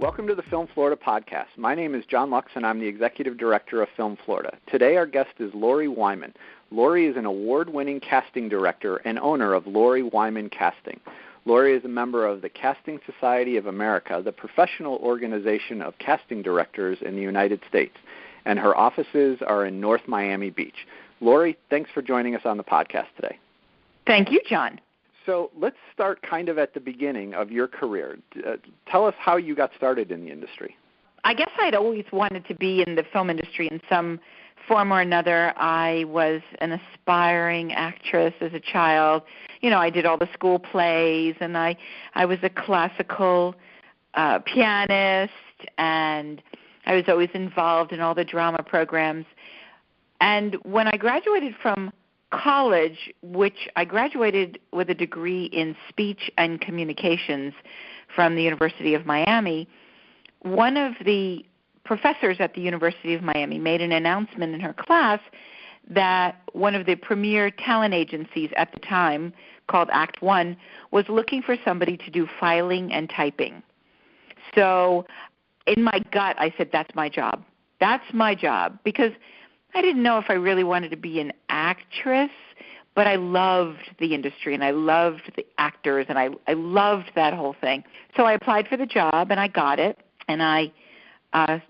Welcome to the Film Florida podcast. My name is John Lux, and I'm the Executive Director of Film Florida. Today our guest is Lori Wyman. Lori is an award-winning casting director and owner of Lori Wyman Casting. Lori is a member of the Casting Society of America, the professional organization of casting directors in the United States, and her offices are in North Miami Beach. Lori, thanks for joining us on the podcast today. Thank you, John. So let's start kind of at the beginning of your career. Tell us how you got started in the industry. I guess I'd always wanted to be in the film industry in some form or another. I was an aspiring actress as a child. You know, I did all the school plays, and I was a classical pianist, and I was always involved in all the drama programs. And when I graduated from college, which I graduated with a degree in speech and communications from the University of Miami, one of the professors at the University of Miami made an announcement in her class that one of the premier talent agencies at the time, called Act One, was looking for somebody to do filing and typing. So in my gut, I said, that's my job. That's my job, because I didn't know if I really wanted to be an actress, but I loved the industry, and I loved the actors, and I loved that whole thing. So I applied for the job, and I got it, and I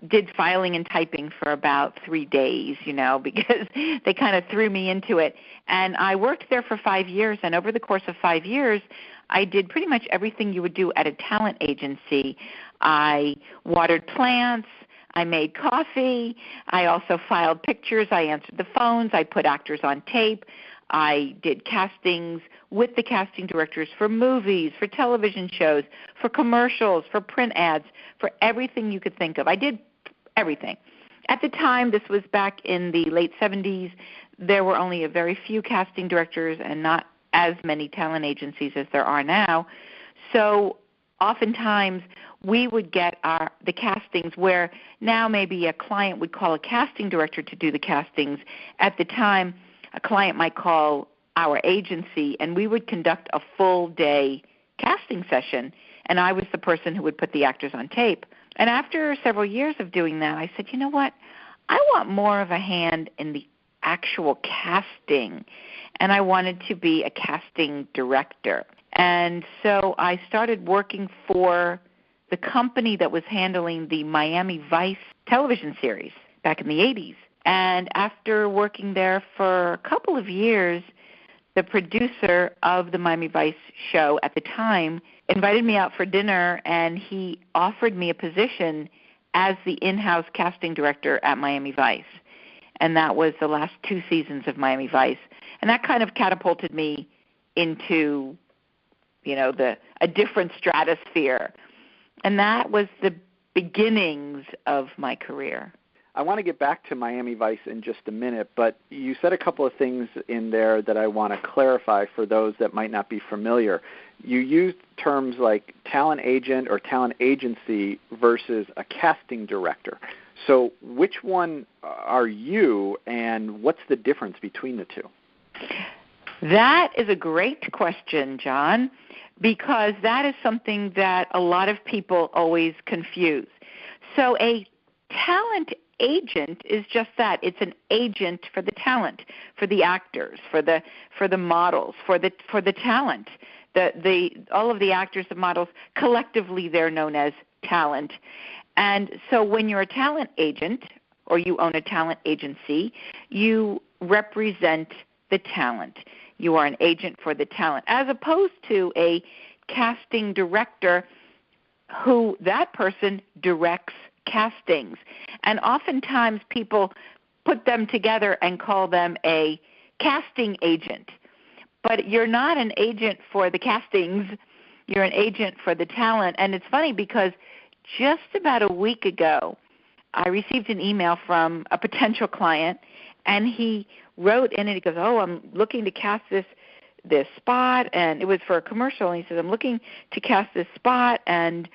did filing and typing for about 3 days, because they kind of threw me into it. And I worked there for 5 years, and over the course of 5 years, I did pretty much everything you would do at a talent agency. I watered plants. I made coffee. I also filed pictures. I answered the phones. I put actors on tape. I did castings with the casting directors for movies, for television shows, for commercials, for print ads, for everything you could think of. I did everything. At the time, this was back in the late 70s, there were only a very few casting directors and not as many talent agencies as there are now. So oftentimes, we would get the castings where now maybe a client would call a casting director to do the castings. At the time, a client might call our agency, and we would conduct a full-day casting session, and I was the person who would put the actors on tape. And after several years of doing that, I said, you know what? I want more of a hand in the actual casting, and I wanted to be a casting director. And so I started working for the company that was handling the Miami Vice television series back in the 80s. And after working there for a couple of years, the producer of the Miami Vice show at the time invited me out for dinner, and he offered me a position as the in-house casting director at Miami Vice. And that was the last 2 seasons of Miami Vice. And that kind of catapulted me into, a different stratosphere. And that was the beginnings of my career. I want to get back to Miami Vice in just a minute, but you said a couple of things in there that I want to clarify for those that might not be familiar. You used terms like talent agent or talent agency versus a casting director. So which one are you, and what's the difference between the two? That is a great question, John, because that is something that a lot of people always confuse. So a talent agent is just that. It's an agent for the talent, for the actors, for the models, for the talent. All of the actors and models, collectively they're known as talent. And so when you're a talent agent or you own a talent agency, you represent the talent. You are an agent for the talent, as opposed to a casting director who that person directs castings. And oftentimes people put them together and call them a casting agent. But you're not an agent for the castings. You're an agent for the talent. And it's funny because just about a week ago, I received an email from a potential client, and he wrote in it, he goes, I'm looking to cast this spot, and it was for a commercial, and he says, I'm looking to cast this spot, and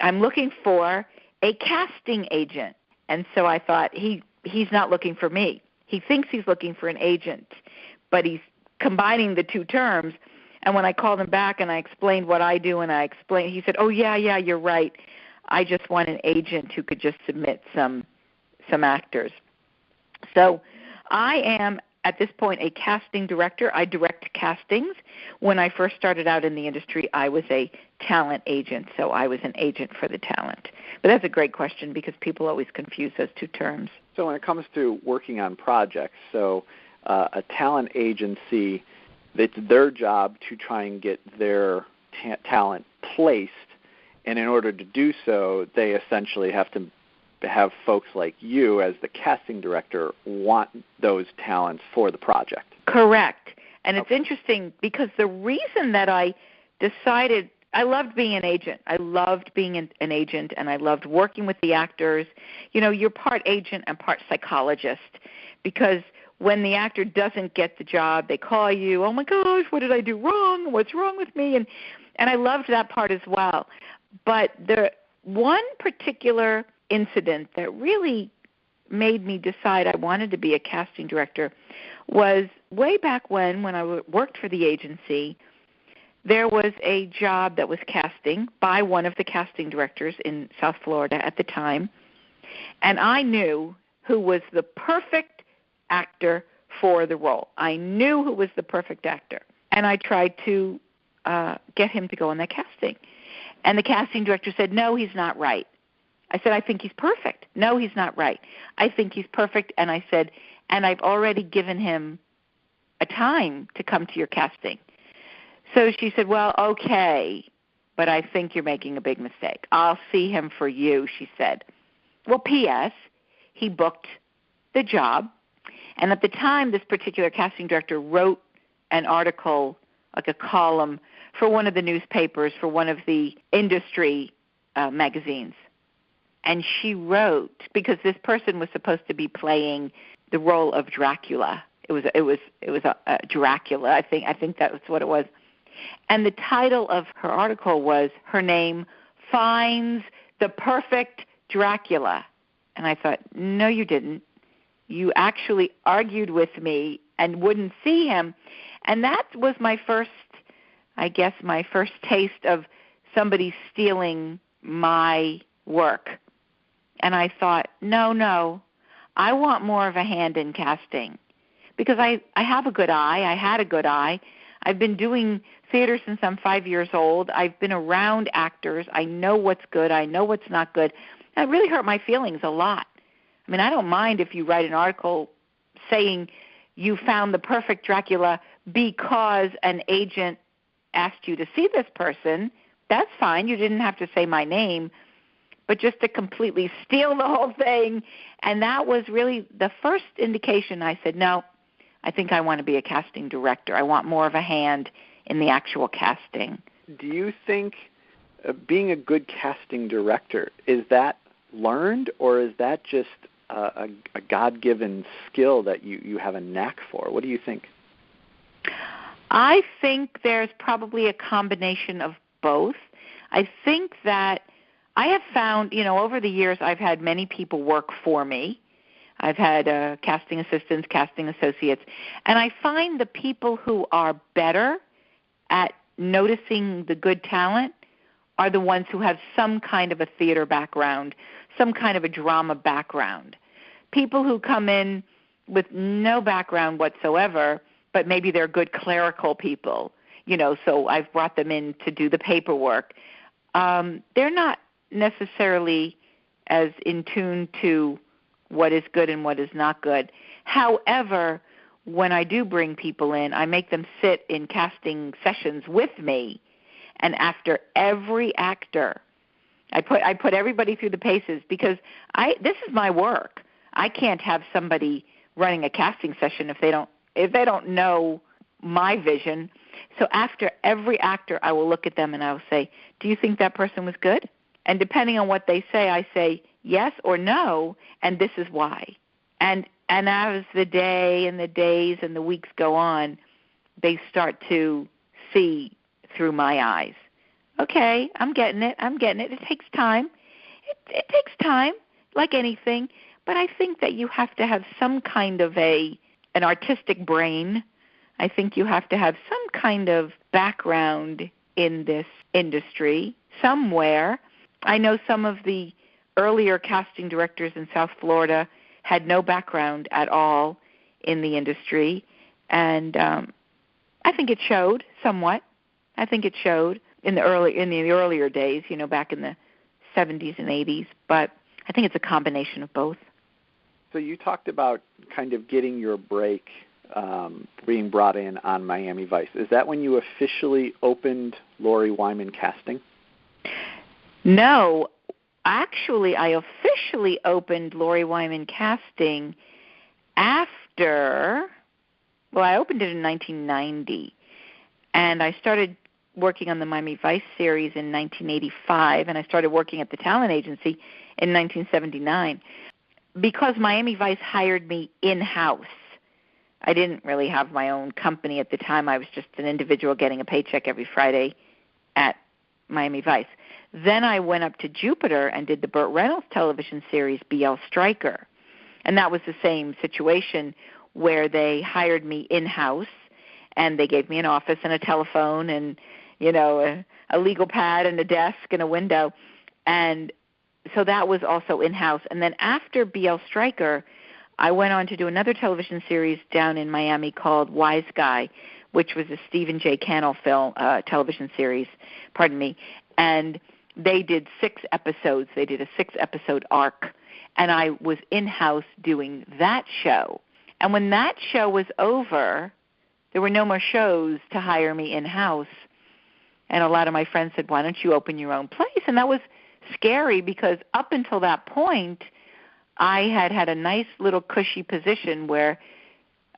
I'm looking for a casting agent. And so I thought, he's not looking for me. He thinks he's looking for an agent, but he's combining the two terms. And when I called him back and I explained what I do, and he said, oh, yeah, you're right. I just want an agent who could just submit some actors. So I am, at this point, a casting director. I direct castings. When I first started out in the industry, I was a talent agent, so I was an agent for the talent. But that's a great question because people always confuse those two terms. So when it comes to working on projects, so a talent agency, it's their job to try and get their talent placed, and in order to do so, they essentially have to have folks like you as the casting director want those talents for the project. Correct. And it's interesting because the reason that I decided, I loved being an agent. I loved being an agent, and I loved working with the actors. You know, you're part agent and part psychologist because when the actor doesn't get the job, they call you, oh my gosh, what did I do wrong? What's wrong with me? And I loved that part as well. But the one particular incident that really made me decide I wanted to be a casting director was way back when I worked for the agency. There was a job that was casting by one of the casting directors in South Florida at the time, and I knew who was the perfect actor for the role. I knew who was the perfect actor, and I tried to get him to go on that casting. And the casting director said, no, he's not right. I said, I think he's perfect. No, he's not right. I think he's perfect. And I said, and I've already given him a time to come to your casting. So she said, well, okay, but I think you're making a big mistake. I'll see him for you, she said. Well, P.S., he booked the job. And at the time, this particular casting director wrote an article, like a column, for one of the newspapers, for one of the industry magazines. And she wrote, because this person was supposed to be playing the role of Dracula. It was a Dracula. I think that was what it was. And the title of her article was, her name finds the perfect Dracula. And I thought, no, you didn't. You actually argued with me and wouldn't see him. And that was my first taste of somebody stealing my work. And I thought, no, I want more of a hand in casting because I have a good eye. I had a good eye. I've been doing theater since I'm 5 years old. I've been around actors. I know what's good. I know what's not good. And it really hurt my feelings a lot. I mean, I don't mind if you write an article saying you found the perfect Dracula because an agent asked you to see this person. That's fine. You didn't have to say my name. But just to completely steal the whole thing. And that was really the first indication. I said, no, I think I want to be a casting director. I want more of a hand in the actual casting. Do you think being a good casting director, is that learned, or is that just a God-given skill that you have a knack for? What do you think? I think there's probably a combination of both. I think that I have found, over the years I've had many people work for me. I've had casting assistants, casting associates, and I find the people who are better at noticing the good talent are the ones who have some kind of a theater background, some kind of a drama background. People who come in with no background whatsoever, but maybe they're good clerical people, so I've brought them in to do the paperwork. They're not necessarily as in tune to what is good and what is not good. However, when I do bring people in, I make them sit in casting sessions with me, and after every actor, I put everybody through the paces because this is my work. I can't have somebody running a casting session if they don't know my vision. So after every actor, I will look at them and I will say, do you think that person was good? And depending on what they say, I say yes or no, and this is why. And as the day and the days and the weeks go on, they start to see through my eyes. Okay, I'm getting it. It takes time. It takes time, like anything. But I think that you have to have some kind of an artistic brain. I think you have to have some kind of background in this industry somewhere. I know some of the earlier casting directors in South Florida had no background at all in the industry, and I think it showed somewhat. I think it showed in the earlier days, back in the 70s and 80s, but I think it's a combination of both. So you talked about kind of getting your break, being brought in on Miami Vice. Is that when you officially opened Lori Wyman Casting? No. Actually, I officially opened Lori Wyman Casting after, I opened it in 1990, and I started working on the Miami Vice series in 1985, and I started working at the talent agency in 1979. Because Miami Vice hired me in-house, I didn't really have my own company at the time. I was just an individual getting a paycheck every Friday at Miami Vice. Then I went up to Jupiter and did the Burt Reynolds television series, B.L. Stryker. And that was the same situation where they hired me in-house, and they gave me an office and a telephone and, a legal pad and a desk and a window. And so that was also in-house. And then after B.L. Stryker, I went on to do another television series down in Miami called Wiseguy, which was a Stephen J. Cannell television series, and they did 6 episodes. They did a 6-episode arc, and I was in-house doing that show. And when that show was over, there were no more shows to hire me in-house, and a lot of my friends said, why don't you open your own place? And that was scary because up until that point, I had a nice little cushy position where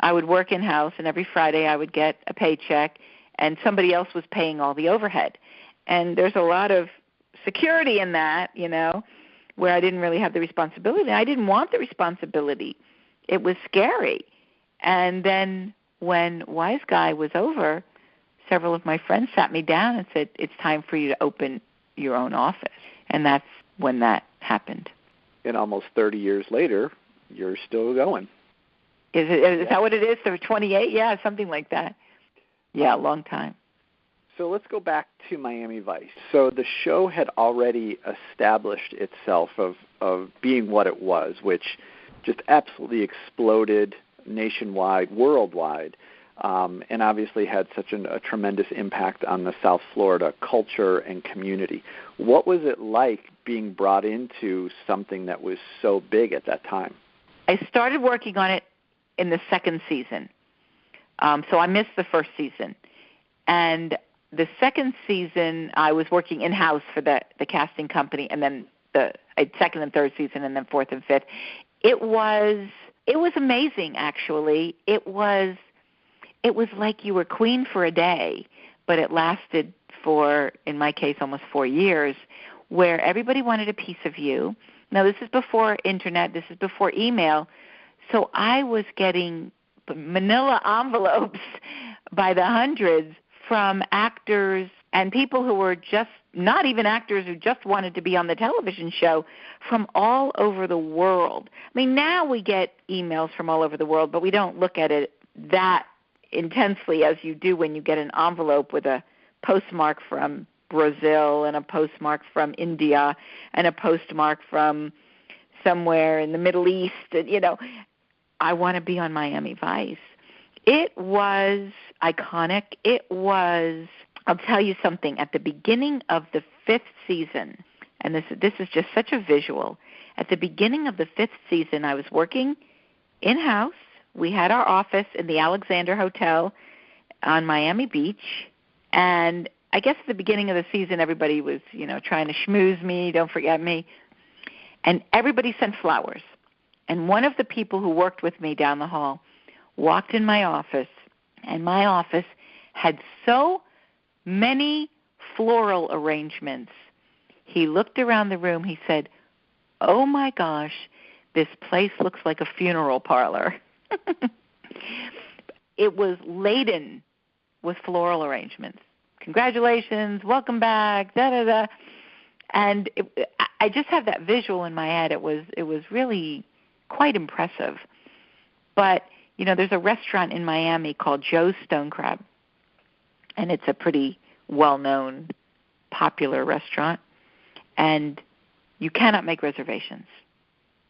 I would work in-house, and every Friday I would get a paycheck, and somebody else was paying all the overhead. And there's a lot of security in that, where I didn't really have the responsibility. I didn't want the responsibility. It was scary. And then when Wiseguy was over, several of my friends sat me down and said, it's time for you to open your own office. And that's when that happened. And almost 30 years later, you're still going. Is that what it is? So 28? Yeah, something like that. Yeah, a long time. So let's go back to Miami Vice. So the show had already established itself of being what it was, which just absolutely exploded nationwide, worldwide, and obviously had such a tremendous impact on the South Florida culture and community. What was it like being brought into something that was so big at that time? I started working on it in the second season, so I missed the first season. And the second season, I was working in-house for the casting company, and then the second and third season, and then fourth and fifth. It was amazing, actually. It was like you were queen for a day, but it lasted for, in my case, almost 4 years, where everybody wanted a piece of you. Now, this is before internet. This is before email. So I was getting manila envelopes by the hundreds from actors and people who were just not even actors, who just wanted to be on the television show, from all over the world. I mean, now we get emails from all over the world, but we don't look at it that intensely as you do when you get an envelope with a postmark from Brazil and a postmark from India and a postmark from somewhere in the Middle East. I want to be on Miami Vice. It was iconic. It was, I'll tell you something, at the beginning of the 5th season, and this is just such a visual. At the beginning of the 5th season, I was working in-house. We had our office in the Alexander Hotel on Miami Beach, and I guess at the beginning of the season, everybody was, trying to schmooze me, don't forget me, and everybody sent flowers. And one of the people who worked with me down the hall walked in my office, and my office had so many floral arrangements. He looked around the room. He said, "Oh, my gosh, this place looks like a funeral parlor." It was laden with floral arrangements. Congratulations, welcome back, da-da-da. And I just have that visual in my head. It was really quite impressive. But, there's a restaurant in Miami called Joe's Stone Crab, and it's a pretty well-known, popular restaurant. and you cannot make reservations.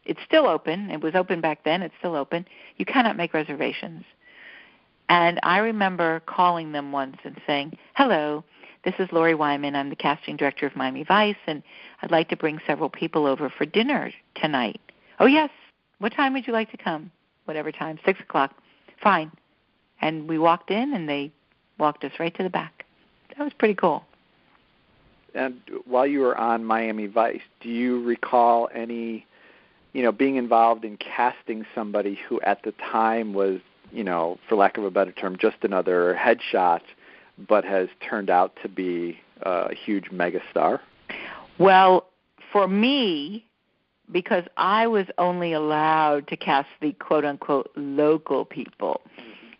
It's still open. It was open back then. It's still open. You cannot make reservations. And I remember calling them once and saying, hello, this is Lori Wyman. I'm the casting director of Miami Vice, and I'd like to bring several people over for dinner tonight. Oh, yes. What time would you like to come? Whatever time, 6 o'clock. Fine. And we walked in, and they walked us right to the back. That was pretty cool. And while you were on Miami Vice, do you recall any, being involved in casting somebody who at the time was, for lack of a better term, just another headshot, but has turned out to be a huge megastar? Well, for me, because I was only allowed to cast the quote-unquote local people,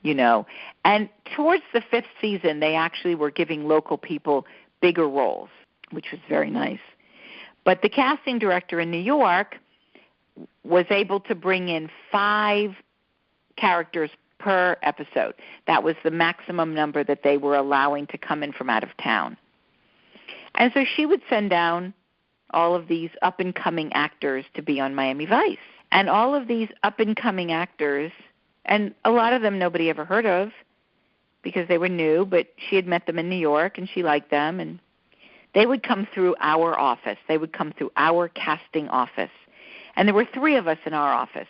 and towards the 5th season, they actually were giving local people bigger roles, which was very nice. But the casting director in New York was able to bring in 5 characters per episode. That was the maximum number that they were allowing to come in from out of town. And so she would send down all of these up-and-coming actors to be on Miami Vice. And all of these up-and-coming actors, and a lot of them nobody ever heard of because they were new, but she had met them in New York and she liked them, and they would come through our office. They would come through our casting office. And there were 3 of us in our office.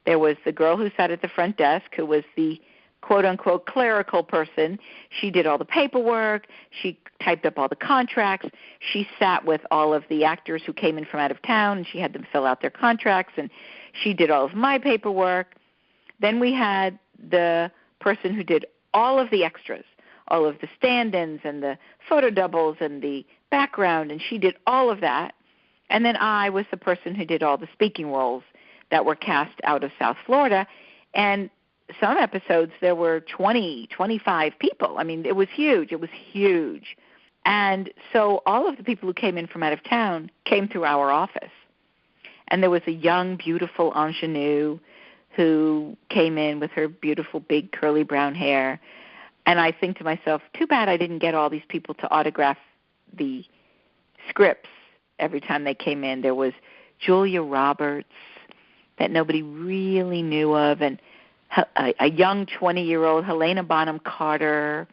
There was the girl who sat at the front desk, who was the quote-unquote clerical person. She did all the paperwork. She typed up all the contracts. She sat with all of the actors who came in from out of town, and she had them fill out their contracts, and she did all of my paperwork. Then we had the person who did all of the extras, all of the stand-ins and the photo doubles and the background, and she did all of that. And then I was the person who did all the speaking roles that were cast out of South Florida. And some episodes, there were 20, 25 people. I mean, it was huge. It was huge. And so all of the people who came in from out of town came through our office. And there was a young, beautiful ingenue who came in with her beautiful, big, curly brown hair. And I think to myself, too bad I didn't get all these people to autograph the scripts every time they came in. There was Julia Roberts that nobody really knew of, and a young 20-year-old Helena Bonham Carter,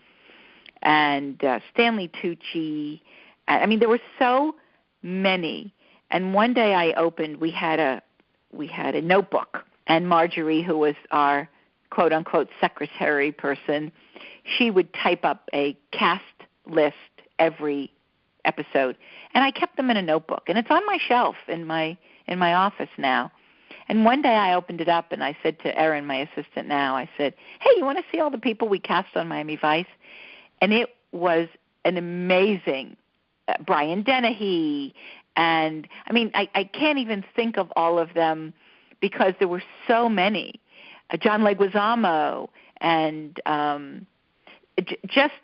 and Stanley Tucci. I mean, there were so many. And one day I opened, we had a notebook, and Marjorie, who was our quote-unquote secretary person, she would type up a cast list every episode, and I kept them in a notebook, and it's on my shelf in my office now. And one day I opened it up, and I said to Erin, my assistant now, I said, hey, you want to see all the people we cast on Miami Vice? And it was an amazing Brian Dennehy, and I mean, I can't even think of all of them because there were so many. John Leguizamo, and just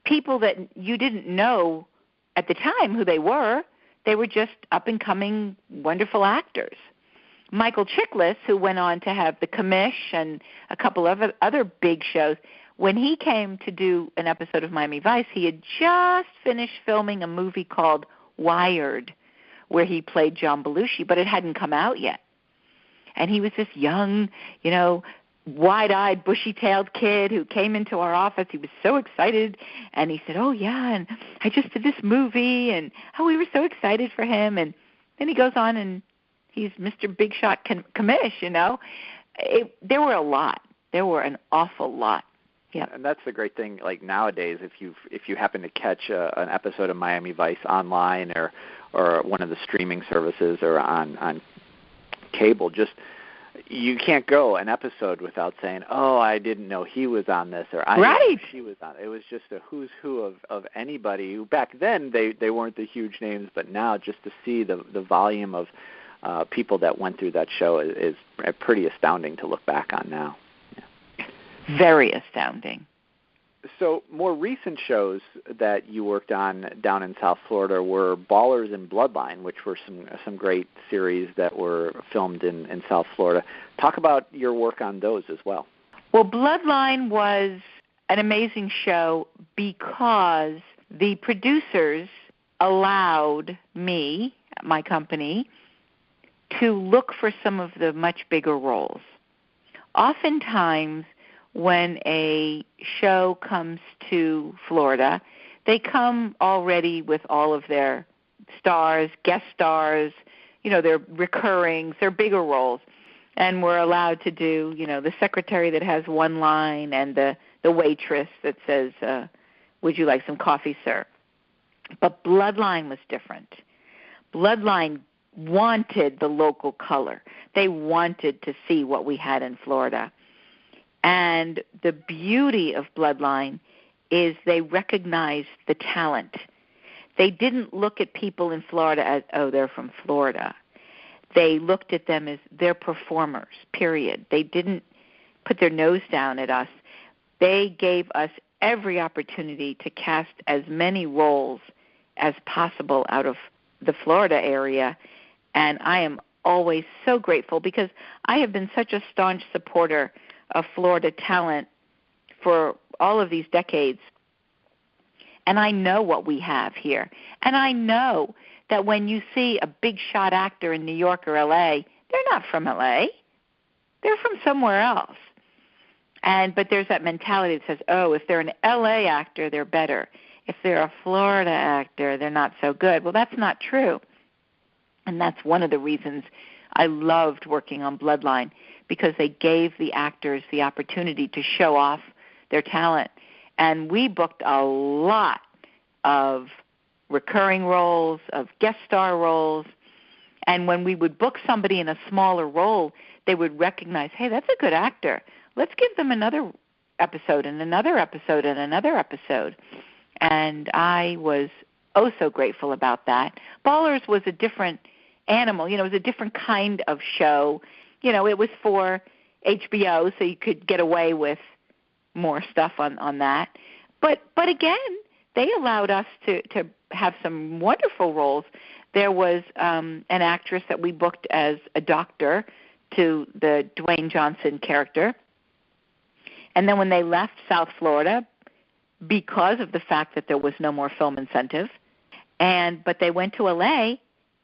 people that you didn't know at the time who they were. They were just up-and-coming wonderful actors. Michael Chiklis, who went on to have The Commish and a couple of other big shows, when he came to do an episode of Miami Vice, he had just finished filming a movie called Wired, where he played John Belushi, but it hadn't come out yet. And he was this young, wide-eyed, bushy-tailed kid who came into our office. He was so excited, and he said, oh, yeah, and I just did this movie, and we were so excited for him. And then he goes on, and he's Mr. Big Shot Commish, There were a lot. There were an awful lot. Yeah. And that's the great thing, like nowadays, if you happen to catch an episode of Miami Vice online or one of the streaming services or on cable, just you can't go an episode without saying, oh, I didn't know he was on this, or I didn't know she was on it. It was just a who's who of anybody who back then they weren't the huge names, but now just to see the volume of people that went through that show is pretty astounding to look back on now. Yeah. Very astounding. So more recent shows that you worked on down in South Florida were Ballers and Bloodline, which were some great series that were filmed in South Florida. Talk about your work on those as well. Well, Bloodline was an amazing show because the producers allowed me, my company, to look for some of the much bigger roles. Oftentimes, when a show comes to Florida, they come already with all of their stars, guest stars, their recurrings, their bigger roles. And we're allowed to do, the secretary that has one line and the waitress that says, would you like some coffee, sir? But Bloodline was different. Bloodline wanted the local color. They wanted to see what we had in Florida. And the beauty of Bloodline is they recognized the talent. They didn't look at people in Florida as, oh, they're from Florida. They looked at them as they're performers, period. They didn't put their nose down at us. They gave us every opportunity to cast as many roles as possible out of the Florida area. And I am always so grateful because I have been such a staunch supporter of Florida talent for all of these decades. And I know what we have here. And I know that when you see a big shot actor in New York or L.A., they're not from L.A. They're from somewhere else. But there's that mentality that says, oh, if they're an L.A. actor, they're better. If they're a Florida actor, they're not so good. Well, that's not true. And that's one of the reasons I loved working on Bloodline, because they gave the actors the opportunity to show off their talent. And we booked a lot of recurring roles, of guest star roles. And when we would book somebody in a smaller role, they would recognize, hey, that's a good actor. Let's give them another episode and another episode and another episode. And I was oh so grateful about that. Ballers was a different animal. It was a different kind of show. It was for HBO, so you could get away with more stuff on that. But again, they allowed us to have some wonderful roles. There was an actress that we booked as a doctor to the Dwayne Johnson character. And then when they left South Florida, because of the fact that there was no more film incentive, but they went to LA,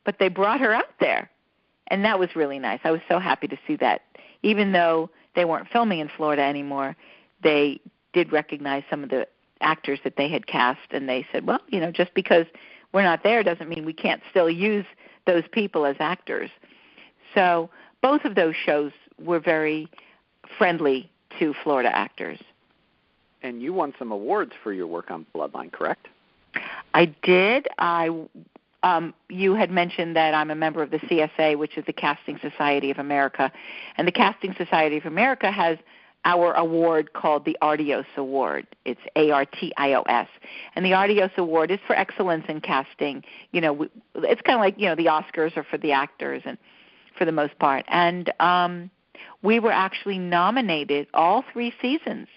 but they brought her out there. And that was really nice. I was so happy to see that. Even though they weren't filming in Florida anymore, they did recognize some of the actors that they had cast, and they said, well, just because we're not there doesn't mean we can't still use those people as actors. So both of those shows were very friendly to Florida actors. And you won some awards for your work on Bloodline, correct? I did. You had mentioned that I'm a member of the CSA, which is the Casting Society of America. And the Casting Society of America has our award called the Artios Award. It's ARTIOS. And the Artios Award is for excellence in casting. It's kind of like, the Oscars are for the actors and for the most part. And we were actually nominated all 3 seasons.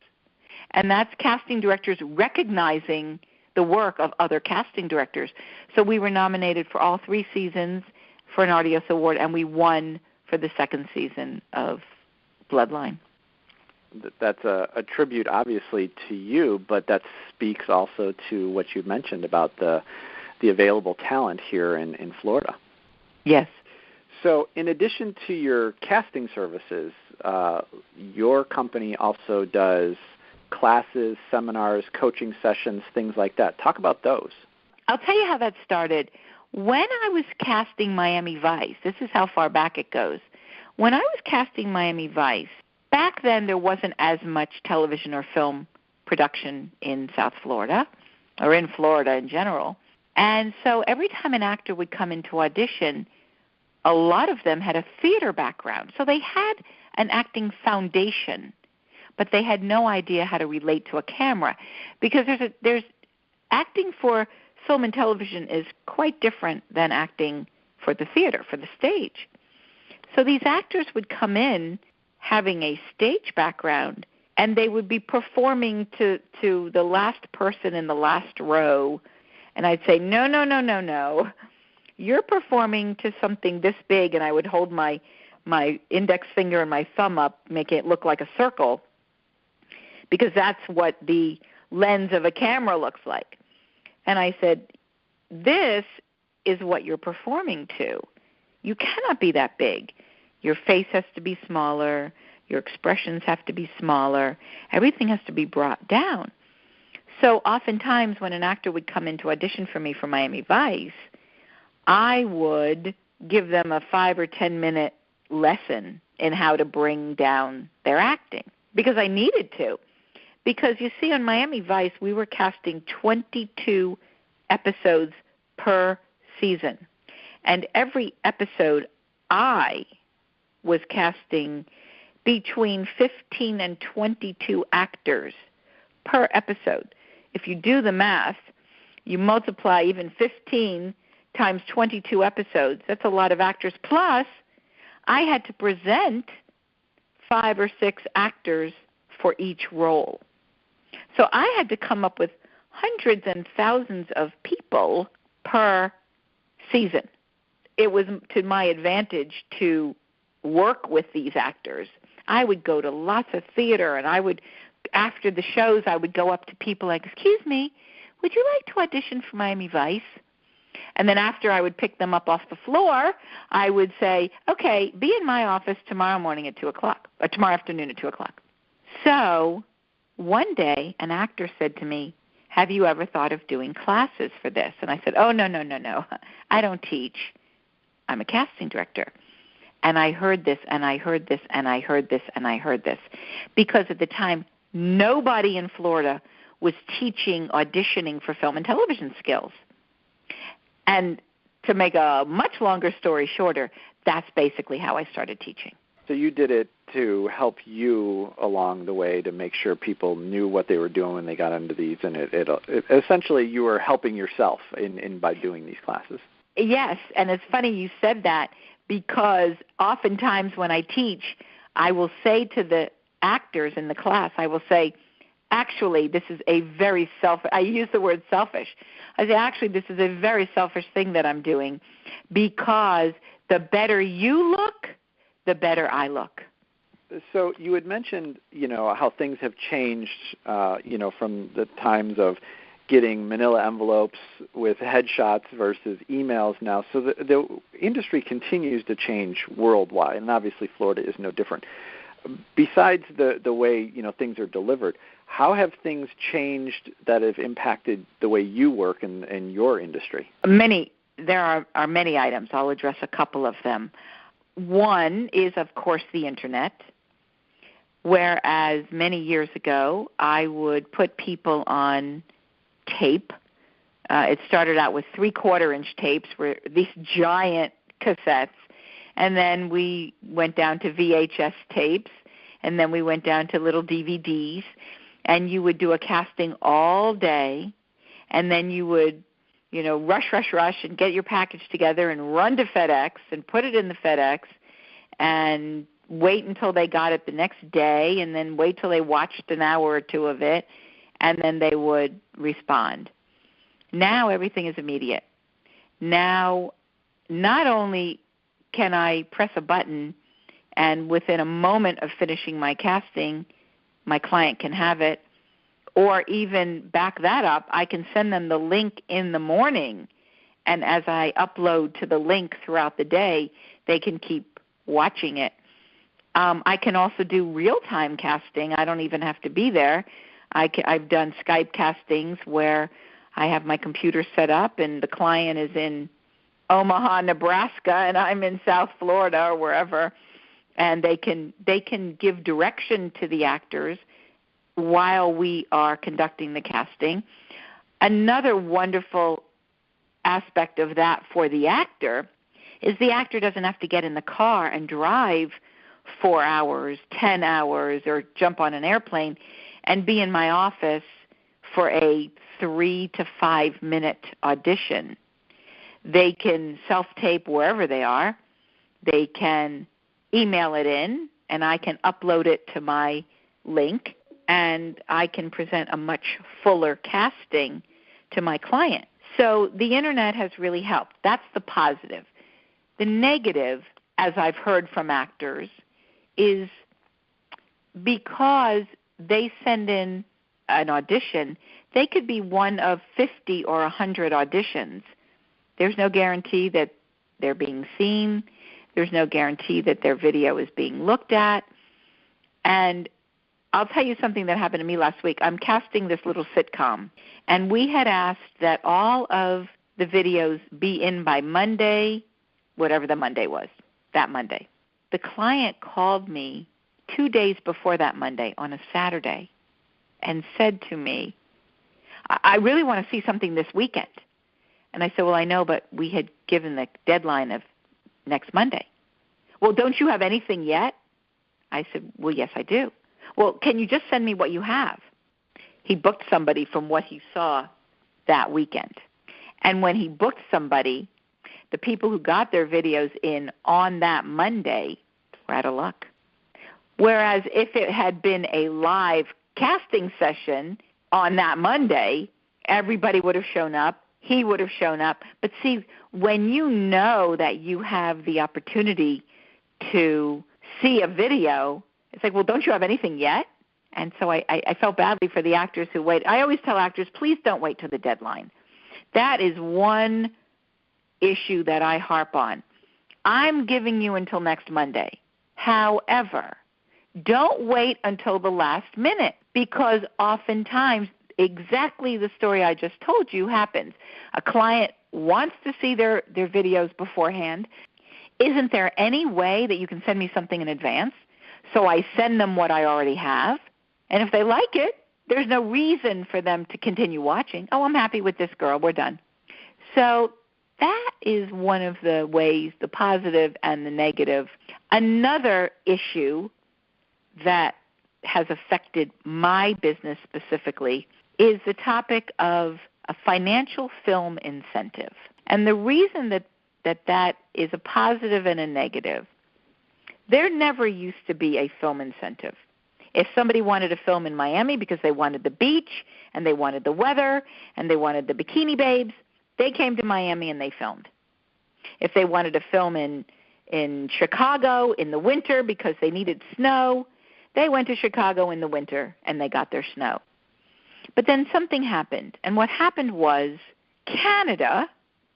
And that's casting directors recognizing the work of other casting directors. So we were nominated for all 3 seasons for an Artios Award, and we won for the 2nd season of Bloodline. That's a tribute, obviously, to you, but that speaks also to what you mentioned about the available talent here in Florida. Yes. So in addition to your casting services, your company also does classes, seminars, coaching sessions, things like that. Talk about those. I'll tell you how that started. When I was casting Miami Vice, this is how far back it goes. When I was casting Miami Vice, back then there wasn't as much television or film production in South Florida, or in Florida in general. And so every time an actor would come into audition, a lot of them had a theater background. So they had an acting foundation, but they had no idea how to relate to a camera, because there's acting for film and television is quite different than acting for the theater, for the stage. So these actors would come in having a stage background, and they would be performing to the last person in the last row, and I'd say, no. You're performing to something this big, and I would hold my index finger and my thumb up, make it look like a circle, because that's what the lens of a camera looks like. And I said, this is what you're performing to. You cannot be that big. Your face has to be smaller. Your expressions have to be smaller. Everything has to be brought down. So oftentimes when an actor would come in to audition for me for Miami Vice, I would give them a 5 or 10 minute lesson in how to bring down their acting because I needed to. Because you see, on Miami Vice, we were casting 22 episodes per season. And every episode, I was casting between 15 and 22 actors per episode. If you do the math, you multiply even 15 times 22 episodes. That's a lot of actors. Plus, I had to present 5 or 6 actors for each role. So I had to come up with hundreds and thousands of people per season. It was to my advantage to work with these actors. I would go to lots of theater, and I would, after the shows, I would go up to people like, excuse me, would you like to audition for Miami Vice? And then after I would pick them up off the floor, I would say, okay, be in my office tomorrow morning at 2 o'clock, or tomorrow afternoon at 2 o'clock. So one day an actor said to me, have you ever thought of doing classes for this? And I said, oh, no. I don't teach. I'm a casting director. And I heard this, and I heard this, and I heard this, and I heard this. Because at the time, nobody in Florida was teaching auditioning for film and television skills. And to make a much longer story shorter, that's basically how I started teaching. So you did it to help you along the way to make sure people knew what they were doing when they got into these, and it essentially you were helping yourself in by doing these classes. Yes, and it's funny you said that, because oftentimes when I teach, I will say to the actors in the class, I will say, actually, this is a very I use the word selfish. I say, actually, this is a very selfish thing that I'm doing, because the better you look, the better I look. So you had mentioned, how things have changed, from the times of getting manila envelopes with headshots versus emails now. So the industry continues to change worldwide, and obviously Florida is no different. Besides the way, things are delivered, how have things changed that have impacted the way you work in your industry? There are many items. I'll address a couple of them. One is, of course, the Internet, whereas many years ago I would put people on tape. It started out with 3/4-inch tapes, where these giant cassettes, and then we went down to VHS tapes, and then we went down to little DVDs, and you would do a casting all day, and then you would, rush and get your package together and run to FedEx and put it in the FedEx and wait until they got it the next day, and then wait till they watched an hour or two of it, and then they would respond. Now everything is immediate. Now, not only can I press a button and within a moment of finishing my casting, my client can have it, or even back that up, I can send them the link in the morning, and as I upload to the link throughout the day, they can keep watching it. I can also do real-time casting. I don't even have to be there. I've done Skype castings where I have my computer set up and the client is in Omaha, Nebraska, and I'm in South Florida or wherever, and they can give direction to the actors while we are conducting the casting. Another wonderful aspect of that for the actor is the actor doesn't have to get in the car and drive 4 hours, 10 hours, or jump on an airplane and be in my office for a 3 to 5 minute audition. They can self-tape wherever they are. They can email it in, and I can upload it to my link, and I can present a much fuller casting to my client. So the Internet has really helped. That's the positive. The negative, as I've heard from actors, is because they send in an audition, they could be one of 50 or 100 auditions There's no guarantee that they're being seen. There's no guarantee that their video is being looked at. And I'll tell you something that happened to me last week. I'm casting this little sitcom, and we had asked that all of the videos be in by Monday, whatever the Monday was, that Monday. The client called me 2 days before that Monday on a Saturday and said to me, I really want to see something this weekend. And I said, well, I know, but we had given the deadline of next Monday. Well, don't you have anything yet? I said, well, yes, I do. Well, can you just send me what you have? He booked somebody from what he saw that weekend. And when he booked somebody, the people who got their videos in on that Monday were out of luck. Whereas if it had been a live casting session on that Monday, everybody would have shown up. He would have shown up. But see, when you know that you have the opportunity to see a video, it's like, well, don't you have anything yet? And so I felt badly for the actors who wait. I always tell actors, please don't wait till the deadline. That is one issue that I harp on. I'm giving you until next Monday. However, don't wait until the last minute, because oftentimes exactly the story I just told you happens. A client wants to see their videos beforehand. Isn't there any way that you can send me something in advance? So I send them what I already have. And if they like it, there's no reason for them to continue watching. Oh, I'm happy with this girl. We're done. So that is one of the ways, the positive and the negative. Another issue that has affected my business specifically is the topic of a financial film incentive. And the reason that is a positive and a negative, there never used to be a film incentive. If somebody wanted to film in Miami because they wanted the beach and they wanted the weather and they wanted the bikini babes, they came to Miami and they filmed. If they wanted to film in Chicago in the winter because they needed snow, they went to Chicago in the winter and they got their snow. But then something happened, and what happened was Canada,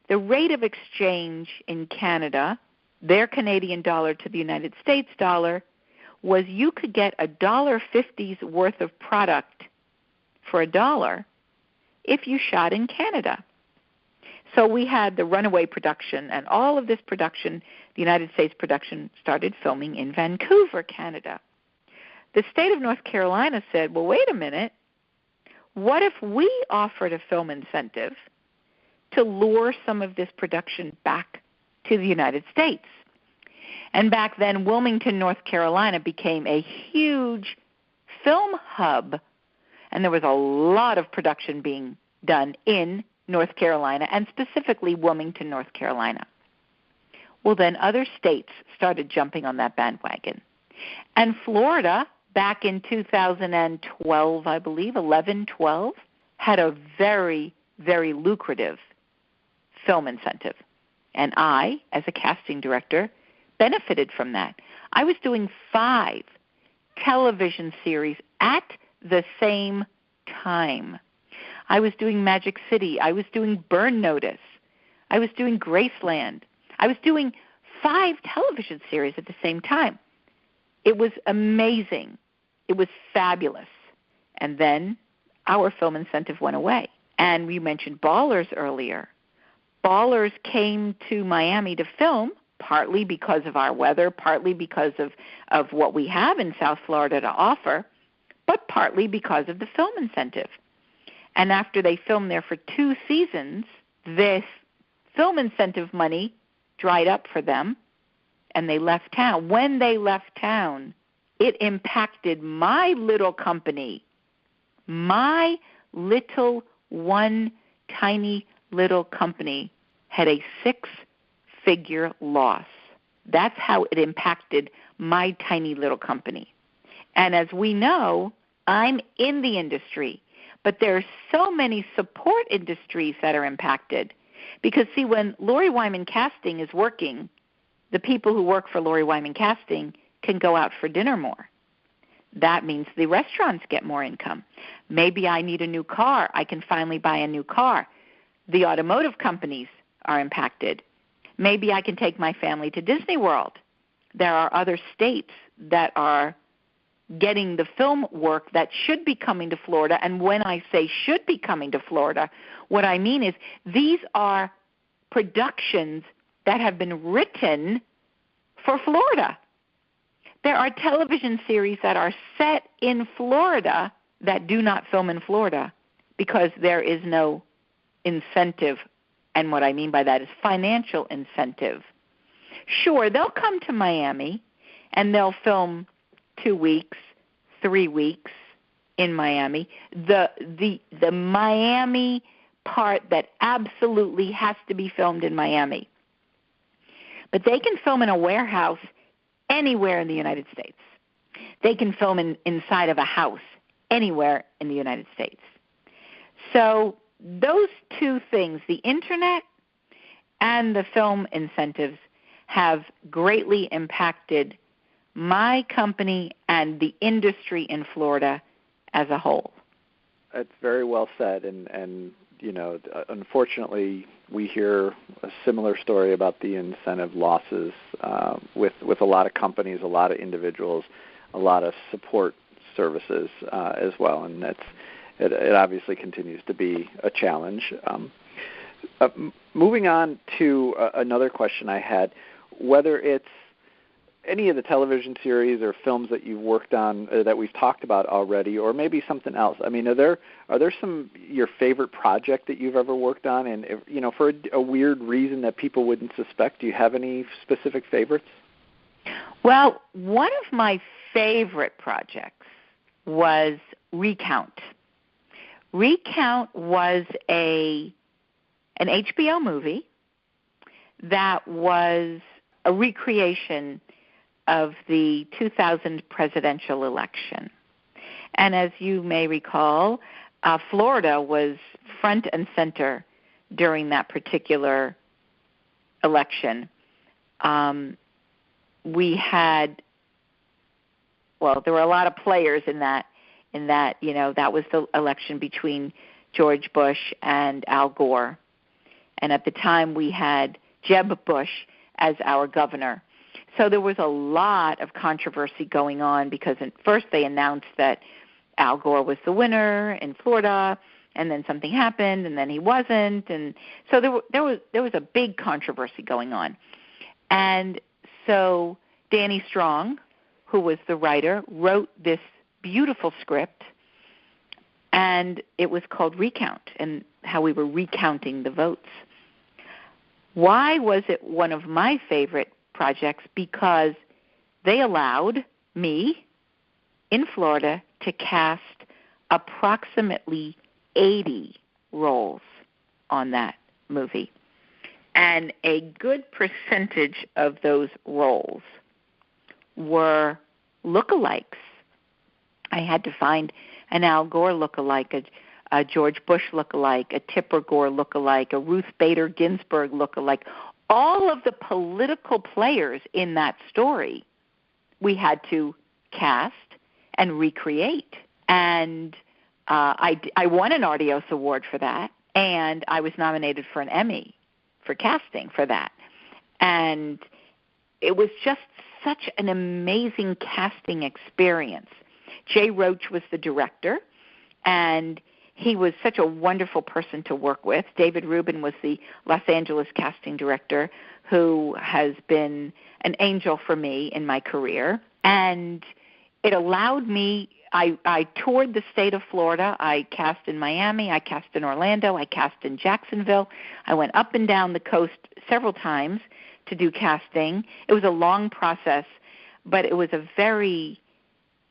the rate of exchange in Canada, their Canadian dollar to the United States dollar, was you could get $1.50's worth of product for $1 if you shot in Canada. So we had the runaway production, and all of this production, the United States production, started filming in Vancouver, Canada. The state of North Carolina said, well, wait a minute. What if we offered a film incentive to lure some of this production back to the United States? And back then, Wilmington, North Carolina became a huge film hub, and there was a lot of production being done in North Carolina, and specifically Wilmington, North Carolina. Well, then other states started jumping on that bandwagon. And Florida, back in 2012, I believe, 11-12, had a very, very lucrative film incentive. And I, as a casting director, benefited from that. I was doing 5 television series at the same time. I was doing Magic City. I was doing Burn Notice. I was doing Graceland. I was doing 5 television series at the same time. It was amazing. It was fabulous. And then our film incentive went away. And we mentioned Ballers earlier. Ballers came to Miami to film, partly because of our weather, partly because of what we have in South Florida to offer, but partly because of the film incentive. And after they filmed there for 2 seasons, this film incentive money dried up for them, and they left town. When they left town, it impacted my little company, my little one tiny little company had a 6-figure loss. That's how it impacted my tiny little company. And as we know, I'm in the industry, but there are so many support industries that are impacted. Because, see, when Lori Wyman Casting is working, the people who work for Lori Wyman Casting can go out for dinner more. That means the restaurants get more income. Maybe I need a new car. I can finally buy a new car. The automotive companies are impacted. Maybe I can take my family to Disney World. There are other states that are getting the film work that should be coming to Florida. And when I say should be coming to Florida, what I mean is these are productions that have been written for Florida. There are television series that are set in Florida that do not film in Florida because there is no incentive. And what I mean by that is financial incentive. Sure, they'll come to Miami and they'll film 2 weeks, 3 weeks in Miami. The Miami part that absolutely has to be filmed in Miami. But they can film in a warehouse anywhere in the United States. They can film inside of a house anywhere in the United States. So those two things, the internet and the film incentives, have greatly impacted my company and the industry in Florida as a whole. It's very well said, and you know, unfortunately, we hear a similar story about the incentive losses with a lot of companies, a lot of individuals, a lot of support services as well, and it obviously continues to be a challenge. Moving on to another question I had, whether it's any of the television series or films that you've worked on that we've talked about already, or maybe something else. I mean, are there some your favorite project that you've ever worked on, and you know, for a weird reason that people wouldn't suspect? Do you have any specific favorites? Well, one of my favorite projects was Recount. Recount was an HBO movie that was a recreation of the 2000 presidential election. And as you may recall, Florida was front and center during that particular election. We had, well, there were a lot of players in that, you know, that was the election between George Bush and Al Gore. And at the time we had Jeb Bush as our governor. So there was a lot of controversy going on because at first they announced that Al Gore was the winner in Florida, and then something happened, and then he wasn't, and so there was a big controversy going on. And so Danny Strong, who was the writer, wrote this beautiful script, and it was called Recount, and how we were recounting the votes. Why was it one of my favorite projects? Because they allowed me in Florida to cast approximately 80 roles on that movie. And a good percentage of those roles were lookalikes. I had to find an Al Gore lookalike, a George Bush lookalike, a Tipper Gore lookalike, a Ruth Bader Ginsburg lookalike. All of the political players in that story we had to cast and recreate. And I won an Artios Award for that, and I was nominated for an Emmy for casting for that. And it was just such an amazing casting experience. Jay Roach was the director, and he was such a wonderful person to work with. David Rubin was the Los Angeles casting director, who has been an angel for me in my career. And it allowed me, I toured the state of Florida. I cast in Miami, I cast in Orlando, I cast in Jacksonville. I went up and down the coast several times to do casting. It was a long process, but it was a very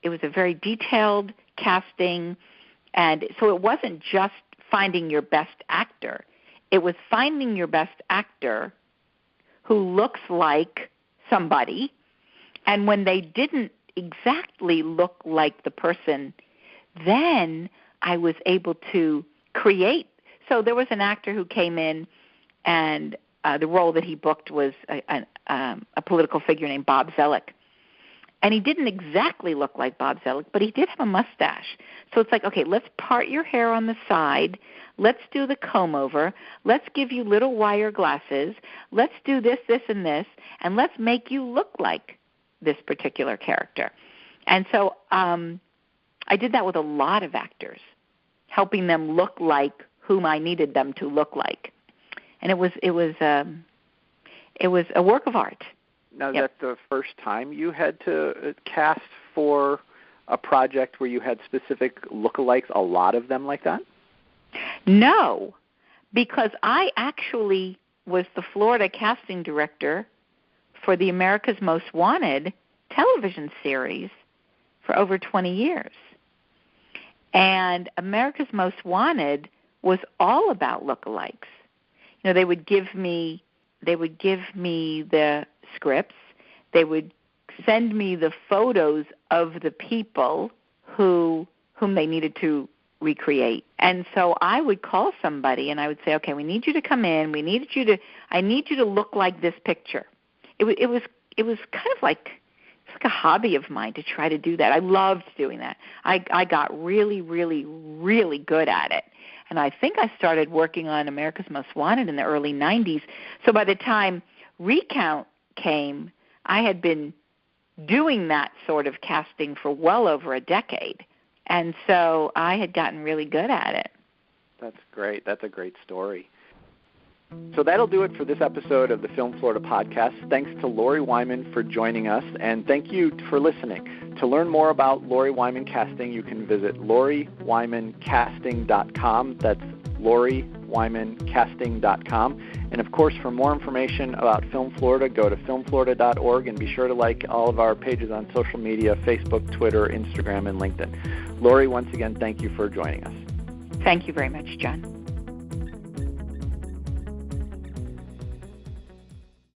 detailed casting. And so it wasn't just finding your best actor. It was finding your best actor who looks like somebody, and when they didn't exactly look like the person, then I was able to create. So there was an actor who came in, and the role that he booked was a political figure named Bob Zellick. And he didn't exactly look like Bob Zelig, but he did have a mustache. So it's like, okay, let's part your hair on the side. Let's do the comb over. Let's give you little wire glasses. Let's do this, this, and this. And let's make you look like this particular character. And so I did that with a lot of actors, helping them look like whom I needed them to look like. And it was a work of art. Now, is that the first time you had to cast for a project where you had specific lookalikes, a lot of them like that? No, because I actually was the Florida casting director for the America's Most Wanted television series for over 20 years. And America's Most Wanted was all about lookalikes. You know, they would give me the scripts. They would send me the photos of the people whom they needed to recreate. And so I would call somebody and I would say, okay, we need you to come in. I need you to look like this picture. It was kind of like, it's like a hobby of mine to try to do that. I loved doing that. I got really, really, really good at it. And I think I started working on America's Most Wanted in the early 90s. So by the time Recount came, I had been doing that sort of casting for well over a decade. And so I had gotten really good at it. That's great. That's a great story. So that'll do it for this episode of the Film Florida podcast. Thanks to Lori Wyman for joining us, and thank you for listening. To learn more about Lori Wyman Casting, you can visit LoriWymanCasting.com. That's LoriWymanCasting.com. And, of course, for more information about Film Florida, go to filmflorida.org and be sure to like all of our pages on social media, Facebook, Twitter, Instagram, and LinkedIn. Lori, once again, thank you for joining us. Thank you very much, John.